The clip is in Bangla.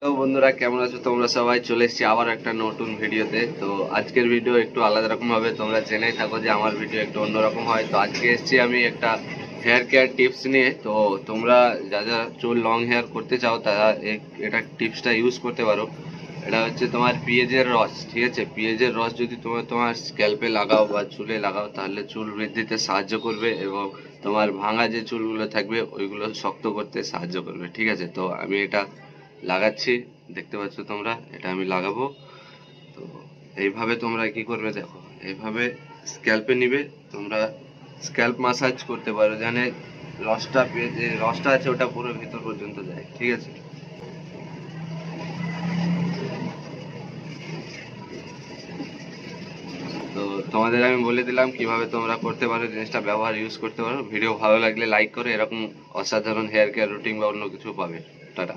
তো বন্ধুরা, কেমন আছো তোমরা সবাই? চলে এসেছি আবার একটা নতুন ভিডিওতে। তো আজকের ভিডিও একটু আলাদা রকম হবে, তোমরা জেনেই থাকো যে আমার ভিডিও একটু অন্যরকম হয়। তো আজকে এসেছি আমি একটা হেয়ার কেয়ার টিপস নিয়ে। তো তোমরা যা যা চুল লং হেয়ার করতে চাও তারা এটা টিপসটা ইউজ করতে পারো। এটা হচ্ছে তোমার পেঁয়াজের রস, ঠিক আছে? পেঁয়াজের রস যদি তোমার স্ক্যাল্পে লাগাও বা চুলে লাগাও তাহলে চুল বৃদ্ধিতে সাহায্য করবে এবং তোমার ভাঙা যে চুলগুলো থাকবে ওইগুলো শক্ত করতে সাহায্য করবে, ঠিক আছে? তো আমি এটা লাগাচ্ছি, দেখতে পাচ্ছ তোমরা, এটা আমি লাগাবো। তো এইভাবে তোমরা কি করবে দেখো, এইভাবে স্ক্যাল্পে নিবে। তোমরা স্ক্যাল্প মাসাজ করতে পারো, জানে রসটা যে রসটা আছে ওটা পুরো ভিতর পর্যন্ত যায়, ঠিক আছে? তো তোমাদের আমি বলে দিলাম কিভাবে তোমরা করতে পারো, জিনিসটা ব্যবহার ইউজ করতে পারো। ভিডিও ভালো লাগলে লাইক করে এরকম অসাধারণ হেয়ার কেয়ার রুটিন বা অন্য কিছু পাবে। টাটা।